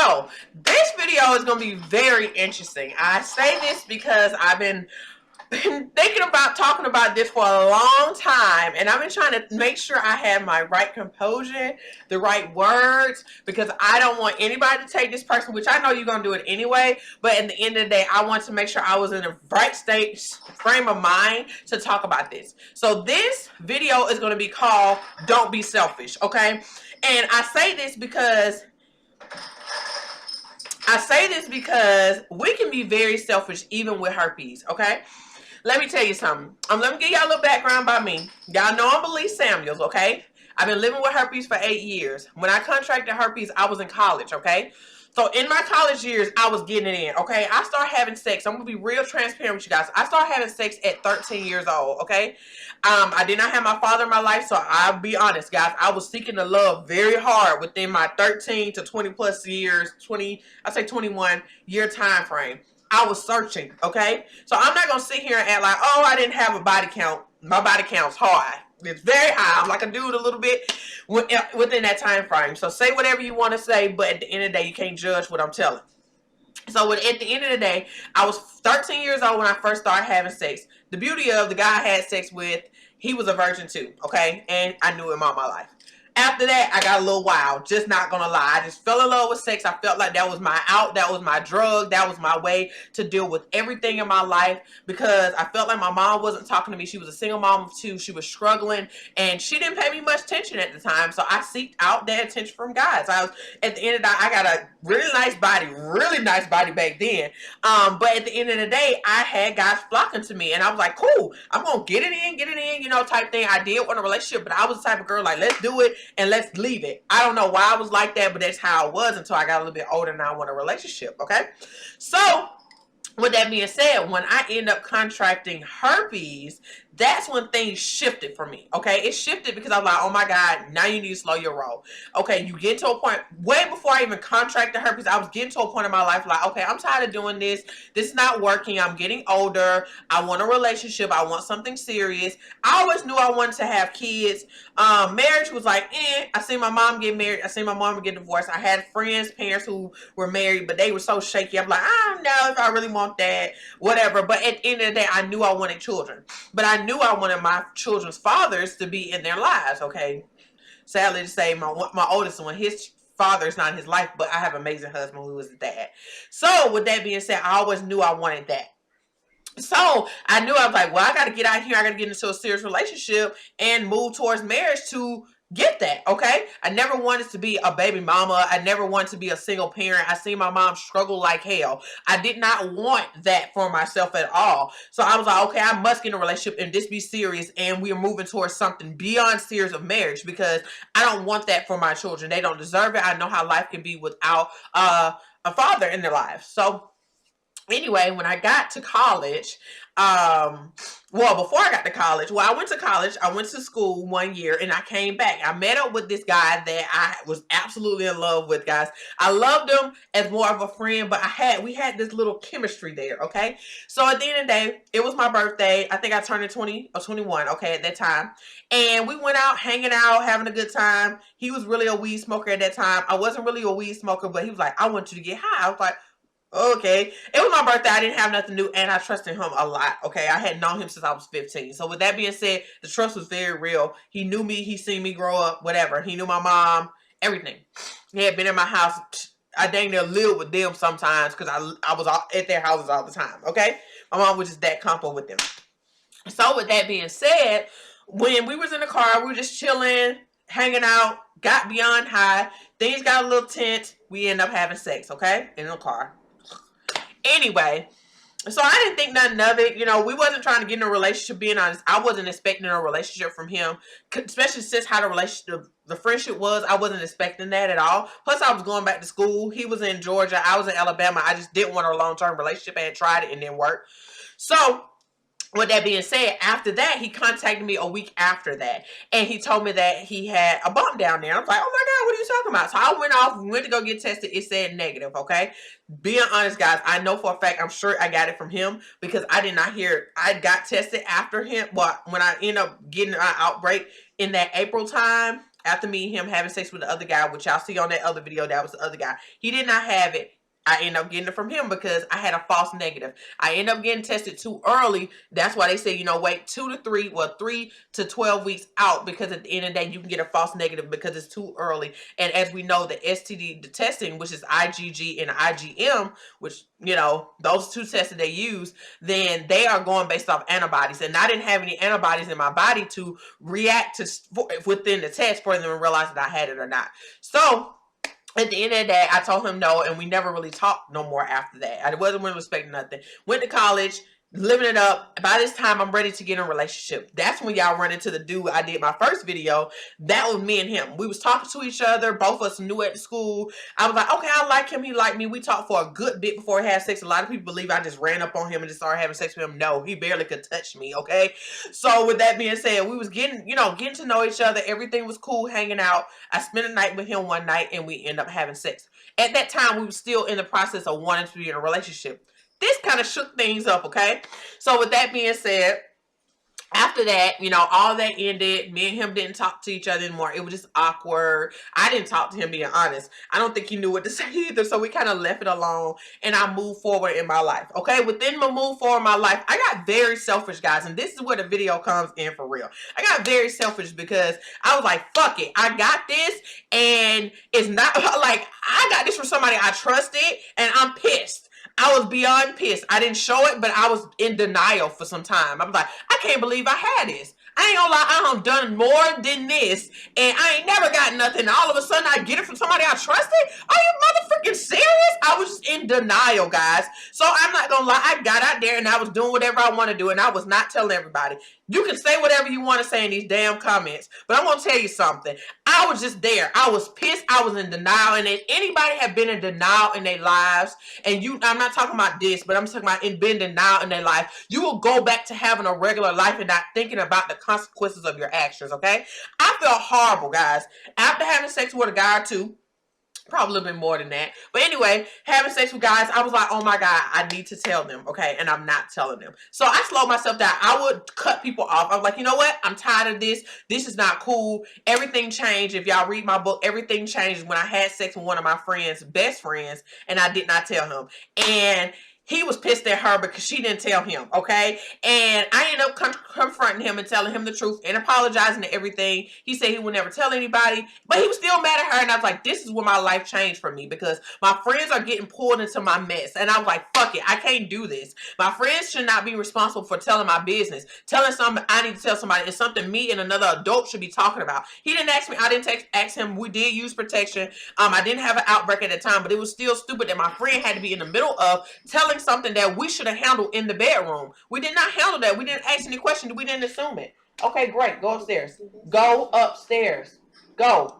So this video is going to be very interesting. I say this because I've been thinking about talking about this for a long time, and I've been trying to make sure I have my right composure, the right words, because I don't want anybody to take this person, which I know you're going to do it anyway, but at the end of the day, I want to make sure I was in the right frame of mind to talk about this. So this video is going to be called Don't Be Selfish, okay? And I say this because we can be very selfish even with herpes, okay? Let me tell you something. Let me give y'all a little background about me. Y'all know I'm Belize Samuels, okay? I've been living with herpes for 8 years. When I contracted herpes, I was in college, okay? So in my college years, I was getting it in, okay? I started having sex. I'm going to be real transparent with you guys. I started having sex at 13 years old, okay? I did not have my father in my life, so I'll be honest, guys. I was seeking the love very hard within my 13 to 20 plus years, 21 year time frame. I was searching, okay? So I'm not going to sit here and act like, oh, I didn't have a body count. My body count's high. It's very high. I'm like a dude a little bit within that time frame. So say whatever you want to say, but at the end of the day, you can't judge what I'm telling. So at the end of the day, I was 13 years old when I first started having sex. The beauty of the guy I had sex with, he was a virgin too, okay? And I knew him all my life. After that, I got a little wild. Just not gonna lie. I just fell in love with sex. I felt like that was my out. That was my drug. That was my way to deal with everything in my life, because I felt like my mom wasn't talking to me. She was a single mom of 2. She was struggling, and she didn't pay me much attention at the time. So I seeked out that attention from guys. At the end of the day, I got a really nice body back then. But at the end of the day, I had guys flocking to me, and I was like, cool, I'm gonna get it in, you know, type thing. I did want a relationship, but I was the type of girl like, let's do it and let's leave it. I don't know why I was like that, but that's how I was until I got a little bit older and I want a relationship, okay? So with that being said, when I end up contracting herpes, that's when things shifted for me, okay? It shifted because I was like, oh my God, now you need to slow your roll. Okay, you get to a point, way before I even contracted herpes, I was getting to a point in my life like, okay, I'm tired of doing this. This is not working. I'm getting older. I want a relationship. I want something serious. I always knew I wanted to have kids. Marriage was like, I seen my mom get married. I seen my mom get divorced. I had friends, parents who were married, but they were so shaky. I'm like, I don't know if I really want that, whatever. But at the end of the day, I knew I wanted children. But I knew I wanted my children's fathers to be in their lives, okay? Sadly to say, my oldest one, his father is not in his life, but I have an amazing husband who is a dad. So with that being said, I always knew I wanted that. So I knew I was like, well, I got to get out here. I got to get into a serious relationship and move towards marriage to get that, okay? I never wanted to be a baby mama. I never wanted to be a single parent. I seen my mom struggle like hell. I did not want that for myself at all. So I was like, okay, I must get in a relationship and this be serious, and we are moving towards something beyond serious of marriage, because I don't want that for my children. They don't deserve it. I know how life can be without a father in their lives. So anyway, when I got to college, before I got to college, I went to college. I went to school 1 year and I came back. I met up with this guy that I was absolutely in love with, guys. I loved him as more of a friend, but we had this little chemistry there, okay? So at the end of the day, it was my birthday. I think I turned 20 or 21, okay, at that time. And we went out, hanging out, having a good time. He was really a weed smoker at that time. I wasn't really a weed smoker, but he was like, I want you to get high. I was like, okay. It was my birthday. I didn't have nothing to do, and I trusted him a lot, okay? I had known him since I was 15. So with that being said, the trust was very real. He knew me. He seen me grow up, whatever. He knew my mom, everything. He had been in my house. I dang near lived with them sometimes because I was at their houses all the time, okay? My mom was just that comfortable with them. So with that being said, when we was in the car, we were just chilling, hanging out, got beyond high. Things got a little tense. We ended up having sex, okay? In the car. Anyway, so I didn't think nothing of it. You know, we wasn't trying to get in a relationship, being honest. I wasn't expecting a relationship from him, especially since how the friendship was. I wasn't expecting that at all. Plus, I was going back to school. He was in Georgia. I was in Alabama. I just didn't want a long-term relationship. I had tried it and didn't work. So with that being said, after that, he contacted me a week after that. And he told me that he had a bump down there. I was like, oh my God, what are you talking about? So I went to go get tested. It said negative, okay? Being honest, guys, I know for a fact, I'm sure I got it from him, because I did not hear, I got tested after him. But when I ended up getting an outbreak in that April time, after me and him having sex with the other guy, which y'all see on that other video, that was the other guy. He did not have it. I ended up getting it from him because I had a false negative. I ended up getting tested too early. That's why they say, you know, wait 3 to 12 weeks out, because at the end of the day, you can get a false negative because it's too early. And as we know, the STD testing, which is IgG and IgM, which, you know, those two tests that they use, then they are going based off antibodies. And I didn't have any antibodies in my body to react to within the test for them to realize that I had it or not. So at the end of the day, I told him no, and we never really talked no more after that. I wasn't really expecting nothing. Went to college, living it up. By this time, I'm ready to get in a relationship. That's when y'all run into the dude I did my first video. That was me and him. We was talking to each other. Both of us knew at the school. I was like, okay, I like him. He liked me. We talked for a good bit before we had sex. A lot of people believe I just ran up on him and just started having sex with him. No, he barely could touch me, okay? So with that being said, we was getting to know each other. Everything was cool, hanging out. I spent a night with him one night, and we ended up having sex. At that time, we were still in the process of wanting to be in a relationship. This kind of shook things up, okay? So with that being said, after that, you know, all that ended. Me and him didn't talk to each other anymore. It was just awkward. I didn't talk to him, being honest. I don't think he knew what to say either, so we kind of left it alone, and I moved forward in my life, okay? Within my move forward in my life, I got very selfish, guys, and this is where the video comes in for real. I got very selfish because I was like, fuck it. I got this, and it's not like I got this from somebody I trusted, and I'm pissed. I was beyond pissed. I didn't show it, but I was in denial for some time. I was like, I can't believe I had this. I ain't gonna lie, I done done more than this, and I ain't never got nothing. All of a sudden, I get it from somebody I trusted? Are you motherfucking serious? I was just in denial, guys. So I'm not gonna lie, I got out there and I was doing whatever I want to do, and I was not telling everybody. You can say whatever you want to say in these damn comments, but I'm gonna tell you something. I was just there. I was pissed. I was in denial. And if anybody have been in denial in their lives, and I'm not talking about this, but I'm talking about being in denial in their life, you will go back to having a regular life and not thinking about the consequences of your actions, okay? I felt horrible, guys. After having sex with a guy or two, probably a little bit more than that. But anyway, having sex with guys, I was like, oh my God, I need to tell them, okay? And I'm not telling them. So I slowed myself down. I would cut people off. I was like, you know what? I'm tired of this. This is not cool. Everything changed. If y'all read my book, everything changed when I had sex with one of my friends, best friends, and I did not tell him. And he was pissed at her because she didn't tell him, okay? And I ended up confronting him and telling him the truth and apologizing to everything. He said he would never tell anybody, but he was still mad at her. And I was like, this is where my life changed for me, because my friends are getting pulled into my mess. And I was like, fuck it, I can't do this. My friends should not be responsible for telling my business. Telling something I need to tell somebody is something me and another adult should be talking about. He didn't ask me. I didn't ask him. We did use protection. I didn't have an outbreak at the time, but it was still stupid that my friend had to be in the middle of telling something that we should have handled in the bedroom. We did not handle that. We didn't ask any questions. We didn't assume it. Okay, great. Go upstairs. Go upstairs. Go.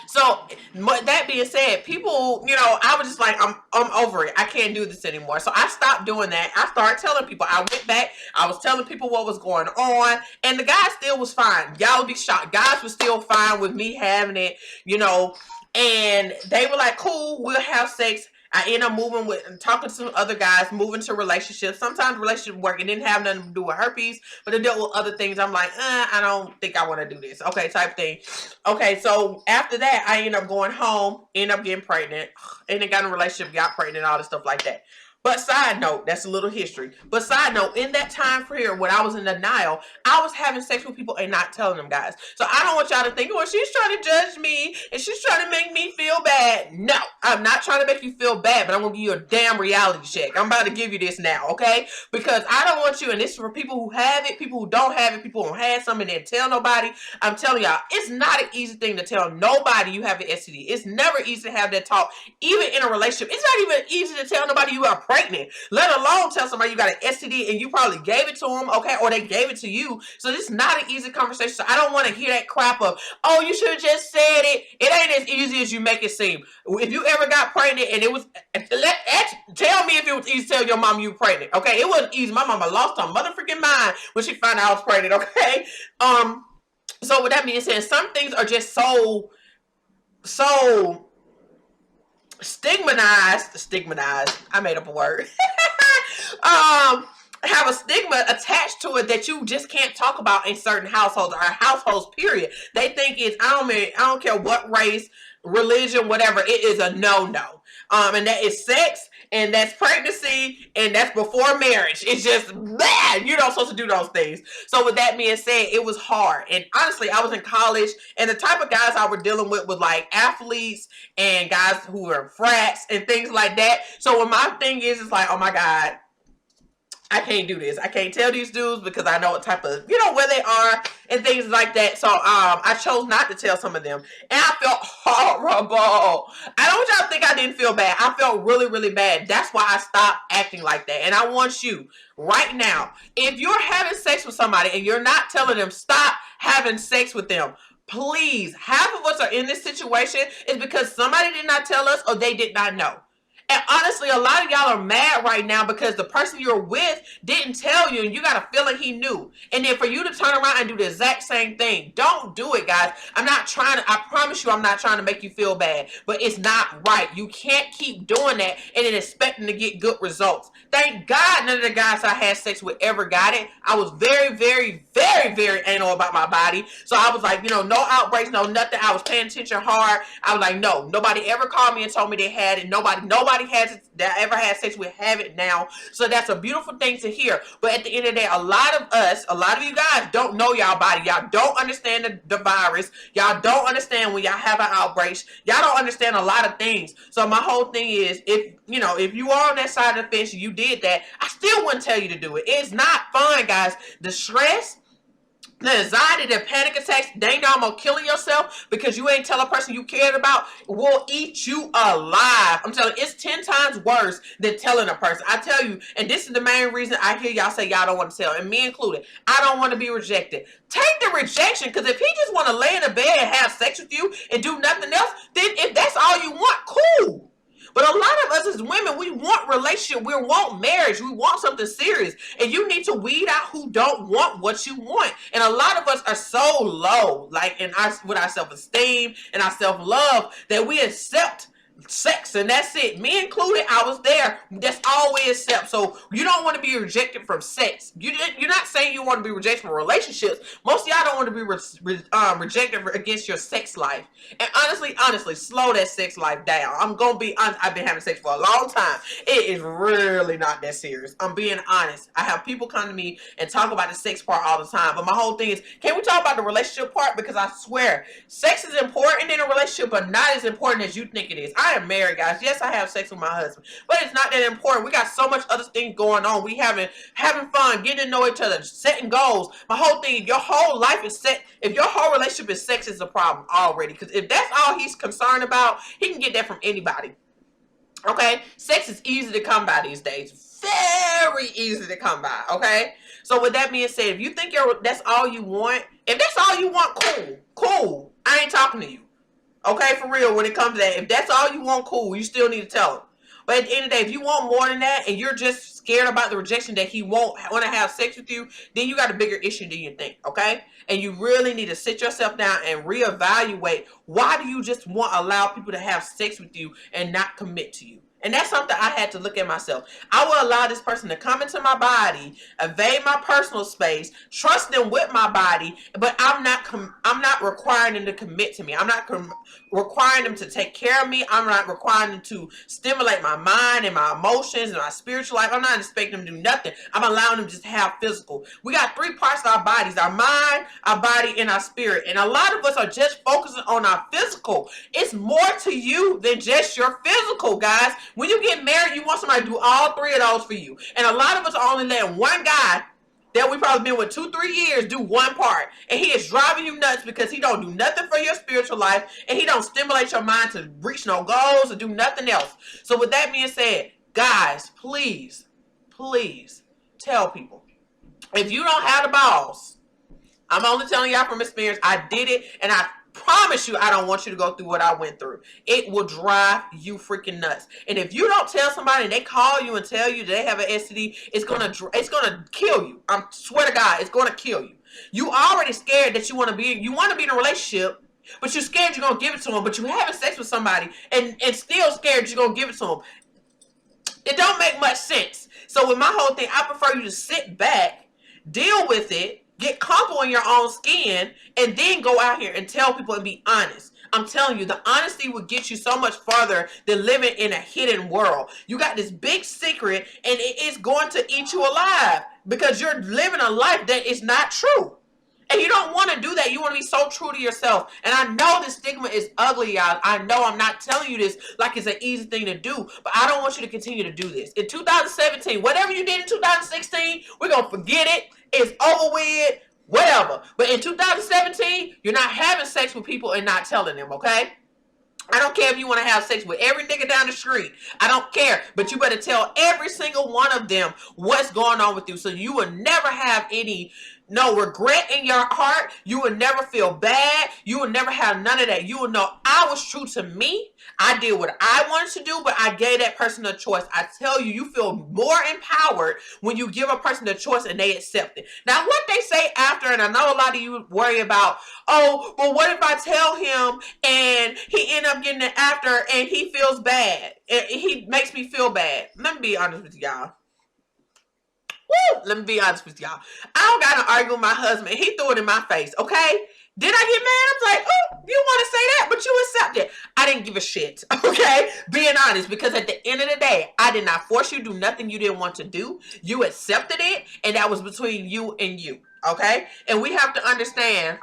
So, that being said, people, you know, I was just like, I'm over it. I can't do this anymore. So I stopped doing that. I started telling people. I went back. I was telling people what was going on. And the guy still was fine. Y'all would be shocked. Guys were still fine with me having it, you know. And they were like, cool, we'll have sex. I ended up moving with and talking to some other guys, moving to relationships. Sometimes relationship work, it didn't have nothing to do with herpes, but it dealt with other things. I'm like, I don't think I want to do this. Okay, type thing. Okay, so after that, I ended up going home, ended up getting pregnant, and then got in a relationship, got pregnant, all this stuff like that. But side note, that's a little history. But side note, in that time period when I was in denial, I was having sex with people and not telling them, guys. So I don't want y'all to think, well, she's trying to judge me and she's trying to make me feel bad. No, I'm not trying to make you feel bad, but I'm going to give you a damn reality check. I'm about to give you this now, okay? Because I don't want you, and this is for people who have it, people who don't have it, people who had something and didn't tell nobody. I'm telling y'all, it's not an easy thing to tell nobody you have an STD. It's never easy to have that talk, even in a relationship. It's not even easy to tell nobody you are pregnant, let alone tell somebody you got an STD and you probably gave it to them, okay, or they gave it to you. So this is not an easy conversation. So I don't want to hear that crap of, oh, you should have just said it. It ain't as easy as you make it seem. If you ever got pregnant and it was, tell me if it was easy to tell your mom you were pregnant, okay? It wasn't easy. My mama lost her motherfucking mind when she found out I was pregnant, okay? So with that being said, some things are just so stigmatized. I made up a word. have a stigma attached to it that you just can't talk about in certain households or households, period. They think it's, I don't care what race, religion, whatever, it is a no-no. And that is sex, and that's pregnancy, and that's before marriage. It's just bad. You're not supposed to do those things. So with that being said, it was hard. And honestly, I was in college, and the type of guys I was dealing with was like athletes and guys who were frats and things like that. So when my thing is, it's like, oh my God, I can't do this. I can't tell these dudes because I know what type of, where they are and things like that. So I chose not to tell some of them. And I felt horrible. I don't want y'all to think I didn't feel bad. I felt really, really bad. That's why I stopped acting like that. And I want you right now, if you're having sex with somebody and you're not telling them, stop having sex with them. Please, half of us are in this situation is because somebody did not tell us or they did not know. And honestly, a lot of y'all are mad right now because the person you're with didn't tell you and you got a feeling he knew. And then for you to turn around and do the exact same thing, don't do it, guys. I promise you I'm not trying to make you feel bad, but it's not right. You can't keep doing that and then expecting to get good results. Thank God none of the guys I had sex with ever got it. I was very, very, very, very anal about my body. So I was like, no outbreaks, no nothing. I was paying attention hard. I was like, no, nobody ever called me and told me they had it. Nobody that ever had sex with have it now. So that's a beautiful thing to hear. But at the end of the day, a lot of you guys don't know y'all body. Y'all don't understand the virus. Y'all don't understand when y'all have an outbreak. Y'all don't understand a lot of things. So my whole thing is, if you are on that side of the fence, you did that, I still wouldn't tell you to do it. It's not fun, guys. The stress, the anxiety, the panic attacks, dang almost killing yourself because you ain't tell a person you cared about will eat you alive. I'm telling you, it's 10 times worse than telling a person. I tell you, and this is the main reason I hear y'all say y'all don't want to tell, and me included. I don't want to be rejected. Take the rejection, because if he just want to lay in the bed and have sex with you and do nothing else, then if that's all you want, cool. But a lot of us as women, we want relationship, we want marriage, we want something serious. And you need to weed out who don't want what you want. And a lot of us are so low, like with our self-esteem and our self-love, that we accept sex and that's it. Me included, I was there. That's all we accept. So you don't want to be rejected from sex. You're not saying you want to be rejected from relationships. Most of y'all don't want to be rejected against your sex life. And honestly, slow that sex life down. I'm gonna be honest. I've been having sex for a long time. It is really not that serious. I'm being honest. I have people come to me and talk about the sex part all the time. But my whole thing is, can we talk about the relationship part? Because I swear, sex is important in a relationship, but not as important as you think it is. I am married, guys. Yes, I have sex with my husband, but it's not that important. We got so much other things going on. We having fun, getting to know each other, setting goals. My whole thing, your whole life is set. If your whole relationship is sex, is a problem already. Because if that's all he's concerned about, he can get that from anybody. Okay? Sex is easy to come by these days. Very easy to come by. Okay? So with that being said, if you think that's all you want, if that's all you want, cool. I ain't talking to you. Okay, for real, when it comes to that, if that's all you want, cool, you still need to tell him. But at the end of the day, if you want more than that and you're just scared about the rejection that he won't want to have sex with you, then you got a bigger issue than you think, okay? And you really need to sit yourself down and reevaluate, why do you just allow people to have sex with you and not commit to you? And that's something I had to look at myself. I will allow this person to come into my body, invade my personal space, trust them with my body, but I'm not requiring them to commit to me. I'm not requiring them to take care of me. I'm not requiring them to stimulate my mind and my emotions and my spiritual life. I'm not expecting them to do nothing. I'm allowing them just to have physical. We got 3 parts of our bodies: our mind, our body, and our spirit. And a lot of us are just focusing on our physical. It's more to you than just your physical, guys. When you get married, you want somebody to do all 3 of those for you. And a lot of us are only letting one guy that we probably been with 2-3 years do one part. And he is driving you nuts because he don't do nothing for your spiritual life. And he don't stimulate your mind to reach no goals or do nothing else. So with that being said, guys, please tell people. If you don't have the balls, I'm only telling y'all from experience. I did it, and I promise you, I don't want you to go through what I went through. It will drive you freaking nuts. And if you don't tell somebody and they call you and tell you they have an STD, it's gonna kill you. I swear to God, it's gonna kill you. You already scared that you want to be in a relationship, but you're scared you're gonna give it to them. But you having sex with somebody and still scared you're gonna give it to them. It don't make much sense. So with my whole thing, I prefer you to sit back, deal with it, get comfortable in your own skin, and then go out here and tell people and be honest. I'm telling you, the honesty will get you so much farther than living in a hidden world. You got this big secret, and it is going to eat you alive because you're living a life that is not true. And you don't want to do that. You want to be so true to yourself. And I know the stigma is ugly, y'all. I know I'm not telling you this like it's an easy thing to do, but I don't want you to continue to do this. In 2017, whatever you did in 2016, we're going to forget it. It's over with, whatever. But in 2017, you're not having sex with people and not telling them, okay? I don't care if you want to have sex with every nigga down the street. I don't care. But you better tell every single one of them what's going on with you. So you will never have any regret in your heart. You will never feel bad. You will never have none of that. You will know I was true to me. I did what I wanted to do, but I gave that person a choice. I tell you, you feel more empowered when you give a person a choice and they accept it. Now, what they say after, and I know a lot of you worry about, oh, well, what if I tell him and he end up getting it after and he feels bad? He makes me feel bad. Let me be honest with y'all. Woo! Let me be honest with y'all. I don't got to argue with my husband. He threw it in my face, okay? Did I get mad? I'm like, oh, you want to say that, but you accept it. I didn't give a shit, okay? Being honest, because at the end of the day, I did not force you to do nothing you didn't want to do. You accepted it, and that was between you and you, okay? And we have to understand...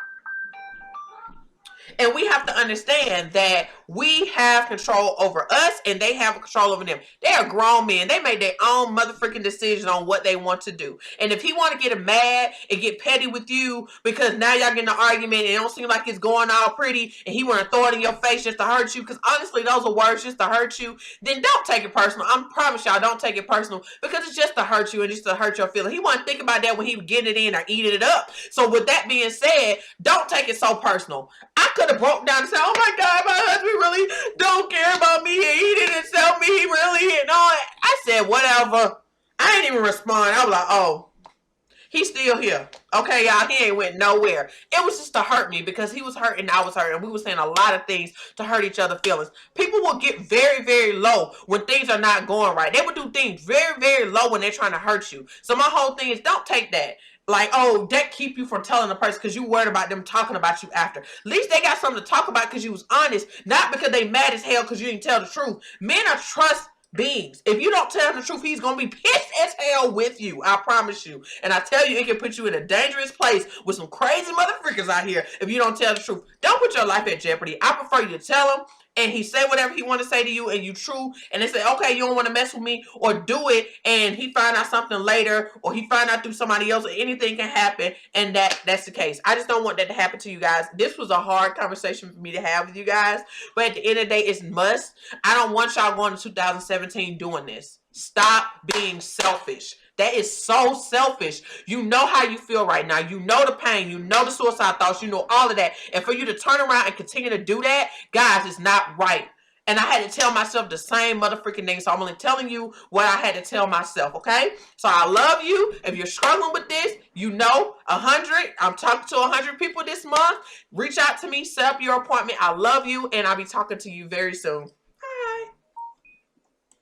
And we have to understand that we have control over us and they have control over them. They are grown men. They made their own motherfucking decision on what they want to do. And if he want to get mad and get petty with you because now y'all getting an argument and it don't seem like it's going all pretty and he want to throw it in your face just to hurt you, because honestly, those are words just to hurt you, then don't take it personal. I promise y'all, don't take it personal, because it's just to hurt you and just to hurt your feelings. He wasn't thinking about that when he was getting it in or eating it up. So with that being said, don't take it so personal. I could have broke down and said, oh my God, my husband really don't care about me and he didn't tell me he really and all that. I said, whatever. I didn't even respond. I was like, oh, he's still here. Okay, y'all, he ain't went nowhere. It was just to hurt me because he was hurt and I was hurt. And we were saying a lot of things to hurt each other's feelings. People will get very, very low when things are not going right. They will do things very, very low when they're trying to hurt you. So my whole thing is, don't take that. Like, oh, that keep you from telling the person because you worried about them talking about you after. At least they got something to talk about because you was honest, not because they mad as hell because you didn't tell the truth. Men are trust beings. If you don't tell him the truth, he's going to be pissed as hell with you. I promise you. And I tell you, it can put you in a dangerous place with some crazy motherfuckers out here if you don't tell the truth. Don't put your life at jeopardy. I prefer you to tell him and he say whatever he want to say to you and you true, and they say, okay, you don't want to mess with me, or do it, and he find out something later, or he find out through somebody else, or anything can happen, and that's the case. I just don't want that to happen to you guys. This was a hard conversation for me to have with you guys, but at the end of the day, it's must. I don't want y'all going to 2017 doing this. Stop being selfish. That is so selfish. You know how you feel right now. You know the pain. You know the suicide thoughts. You know all of that. And for you to turn around and continue to do that, guys, it's not right. And I had to tell myself the same motherfucking thing. So I'm only telling you what I had to tell myself, okay? So I love you. If you're struggling with this, you know, 100. I'm talking to 100 people this month. Reach out to me. Set up your appointment. I love you. And I'll be talking to you very soon.